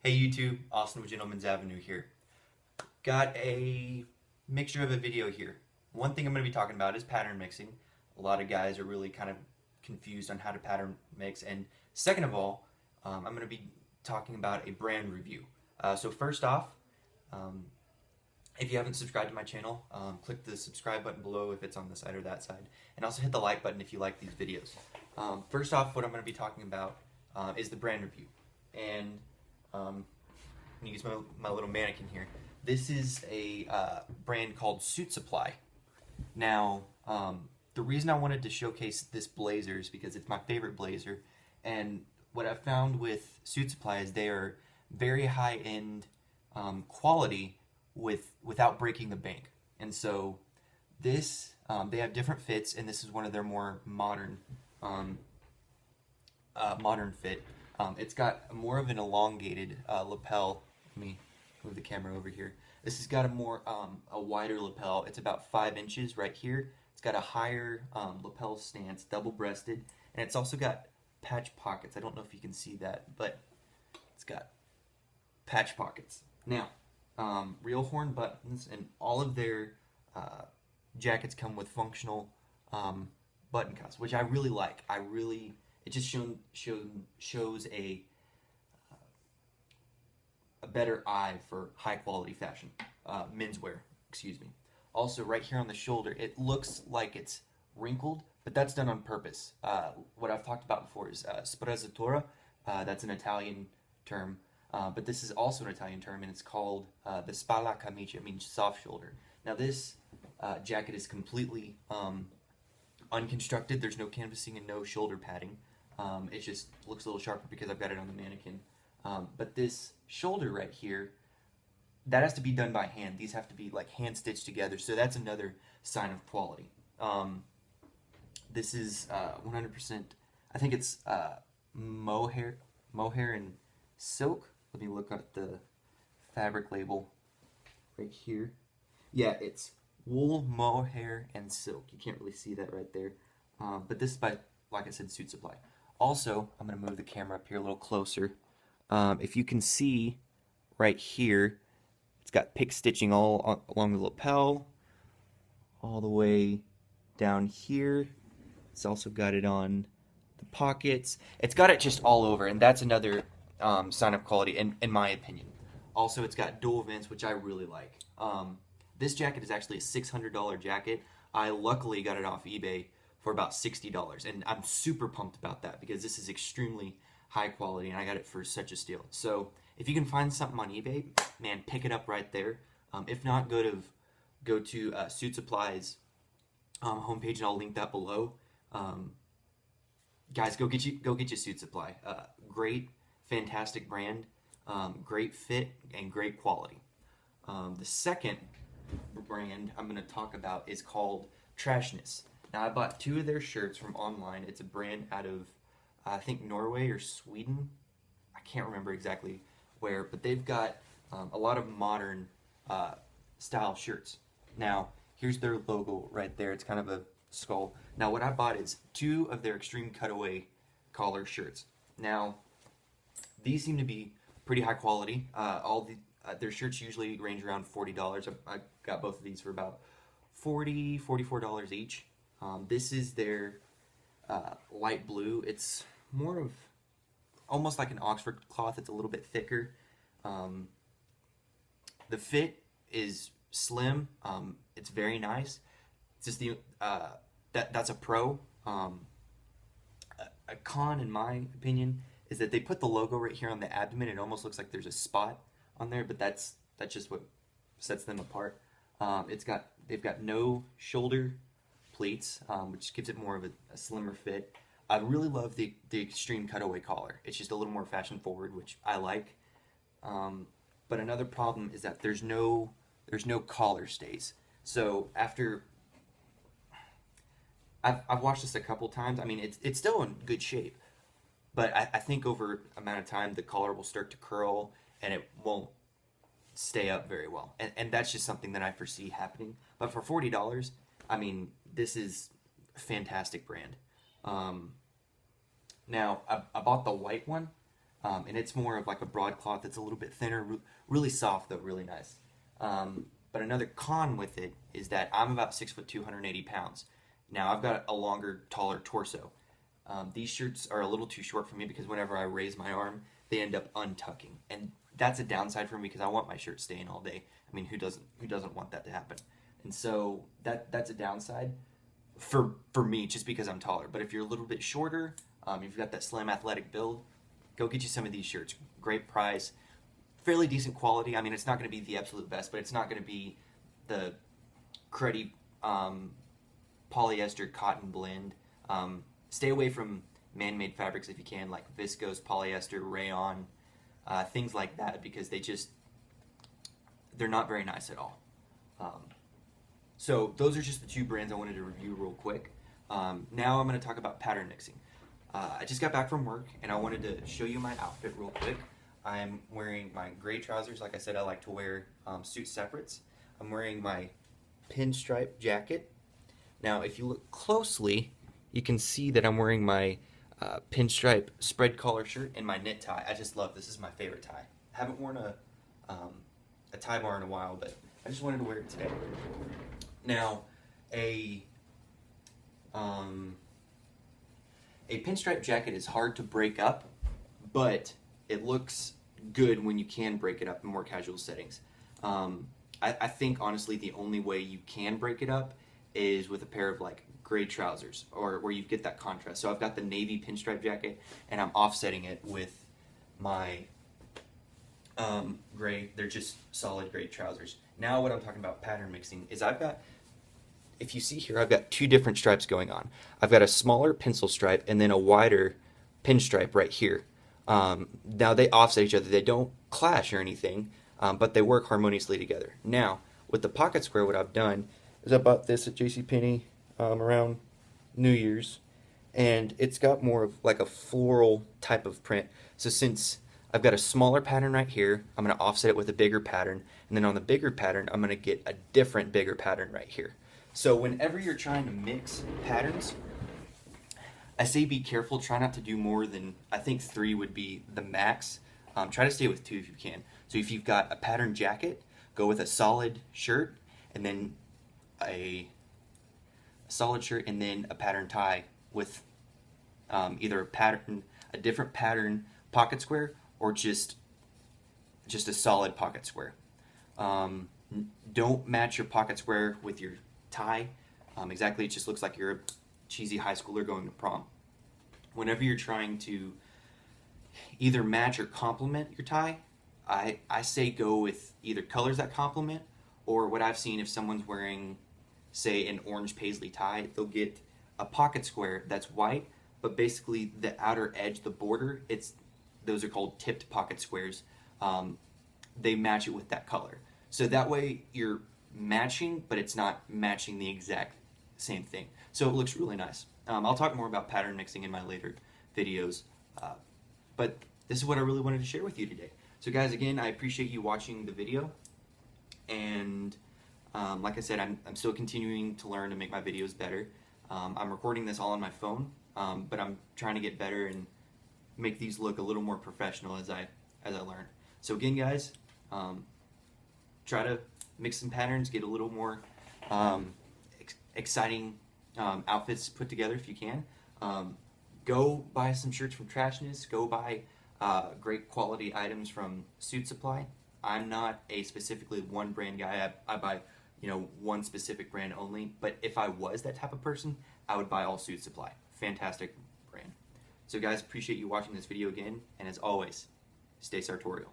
Hey YouTube, Austin with Gentleman's Avenue here. Got a mixture of a video here. One thing I'm going to be talking about is pattern mixing. A lot of guys are really kind of confused on how to pattern mix. And second of all, I'm going to be talking about a brand review. So first off, um, if you haven't subscribed to my channel, click the subscribe button below if it's on this side or that side. And also hit the like button if you like these videos. First off, what I'm going to be talking about is the brand review. And I'm gonna use my little mannequin here. This is a brand called Suitsupply. Now, the reason I wanted to showcase this blazer is because it's my favorite blazer, and what I've found with Suitsupply is they are very high-end quality without breaking the bank. And so this they have different fits, and this is one of their more modern fit. It's got more of an elongated lapel. Let me move the camera over here. This has got a wider lapel. It's about 5 inches right here. It's got a higher lapel stance, double-breasted, and it's also got patch pockets. I don't know if you can see that, but it's got patch pockets. Now, real horn buttons, and all of their jackets come with functional button cuffs, which I really like. It just shows a better eye for high quality fashion, menswear, excuse me. Also, right here on the shoulder, it looks like it's wrinkled, but that's done on purpose. What I've talked about before is sprezzatura. That's an Italian term, but this is also an Italian term, and it's called the spalla camicia. It means soft shoulder. Now, this jacket is completely unconstructed. There's no canvassing and no shoulder padding. It just looks a little sharper because I've got it on the mannequin. But this shoulder right here, that has to be done by hand. These have to be like hand stitched together. So that's another sign of quality. This is 100%, I think it's mohair and silk. Let me look at the fabric label right here. Yeah, it's wool, mohair, and silk. You can't really see that right there. But this is by, like I said, Suitsupply. Also, I'm going to move the camera up here a little closer. If you can see right here, it's got pick stitching all along the lapel, all the way down here. It's also got it on the pockets. It's got it just all over, and that's another sign of quality, in my opinion. Also, it's got dual vents, which I really like. This jacket is actually a $600 jacket. I luckily got it off eBay for about $60, and I'm super pumped about that because this is extremely high quality, and I got it for such a steal. So if you can find something on eBay, man, pick it up right there. If not, go to Suitsupply's homepage, and I'll link that below. Guys, go get you Suitsupply. Great, fantastic brand, great fit, and great quality. The second brand I'm going to talk about is called Trashness. Now, I bought 2 of their shirts from online. It's a brand out of, I think, Norway or Sweden. I can't remember exactly where, but they've got a lot of modern style shirts. Now, here's their logo right there. It's kind of a skull. Now, what I bought is 2 of their extreme cutaway collar shirts. Now, these seem to be pretty high quality. Their shirts usually range around $40. I got both of these for about $44 each. This is their light blue. It's more of almost like an Oxford cloth. It's a little bit thicker. The fit is slim. It's very nice. It's just that's a pro. A con, in my opinion, is that they put the logo right here on the abdomen. It almost looks like there's a spot on there, but that's just what sets them apart. They've got no shoulder pleats, which gives it more of a slimmer fit. I really love the extreme cutaway collar. It's just a little more fashion forward, which I like. But another problem is that there's no collar stays. So after I've watched this a couple times. I mean, it's still in good shape, but I think over amount of time the collar will start to curl and it won't stay up very well. And that's just something that I foresee happening. But for $40, I mean, this is a fantastic brand. Now, I bought the white one. and it's more of like a broadcloth that's a little bit thinner, really soft though, really nice. But another con with it is that I'm about 6'2", 280 pounds. Now I've got a longer, taller torso. These shirts are a little too short for me because whenever I raise my arm, they end up untucking, and that's a downside for me because I want my shirt staying all day. I mean, who doesn't want that to happen? And so that's a downside for me, just because I'm taller. But if you're a little bit shorter, if you've got that slim athletic build, go get you some of these shirts. Great price, fairly decent quality. I mean, it's not going to be the absolute best, but it's not going to be the cruddy polyester cotton blend. Stay away from man-made fabrics if you can, like viscose, polyester, rayon, things like that, because they're not very nice at all. So those are just the two brands I wanted to review real quick. Now I'm going to talk about pattern mixing. I just got back from work and I wanted to show you my outfit real quick. I'm wearing my gray trousers. Like I said, I like to wear suit separates. I'm wearing my Pinstripe Jacket. Now if you look closely, you can see that I'm wearing my pinstripe spread collar shirt and my knit tie. I just love this. This is my favorite tie. I haven't worn a tie bar in a while, but I just wanted to wear it today. Now, a pinstripe jacket is hard to break up, but it looks good when you can break it up in more casual settings. I think honestly the only way you can break it up is with a pair of like gray trousers, or where you get that contrast. So I've got the navy pinstripe jacket and I'm offsetting it with my gray. They're just solid gray trousers. Now what I'm talking about pattern mixing is if you see here, I've got two different stripes going on. I've got a smaller pencil stripe and then a wider pinstripe right here. Now they offset each other. They don't clash or anything, but they work harmoniously together. Now, with the pocket square, what I've done is I bought this at JCPenney around New Year's, and it's got more of like a floral type of print. So since I've got a smaller pattern right here, I'm going to offset it with a bigger pattern, and then on the bigger pattern, I'm going to get a different bigger pattern right here. So whenever you're trying to mix patterns, I say be careful. Try not to do more than, I think 3 would be the max. Try to stay with 2 if you can. So if you've got a pattern jacket, go with a solid shirt, and then a solid shirt, and then a pattern tie with either a different pattern pocket square, or just a solid pocket square. Don't match your pocket square with your tie. Exactly, it just looks like you're a cheesy high schooler going to prom. Whenever you're trying to either match or complement your tie, I say go with either colors that complement, or what I've seen, if someone's wearing, say, an orange paisley tie, they'll get a pocket square that's white, but basically the outer edge, the border, those are called tipped pocket squares. They match it with that color. So that way you're matching, but it's not matching the exact same thing. So it looks really nice. I'll talk more about pattern mixing in my later videos, but this is what I really wanted to share with you today. So guys, again, I appreciate you watching the video, and like I said, I'm still continuing to learn to make my videos better. I'm recording this all on my phone, but I'm trying to get better and make these look a little more professional as I learn. So again, guys, try to mix some patterns, get a little more exciting outfits put together if you can. Go buy some shirts from Trashness. Go buy great quality items from Suitsupply. I'm not a specifically one brand guy. I buy one specific brand only. But if I was that type of person, I would buy all Suitsupply. Fantastic brand. So guys, appreciate you watching this video again. And as always, stay sartorial.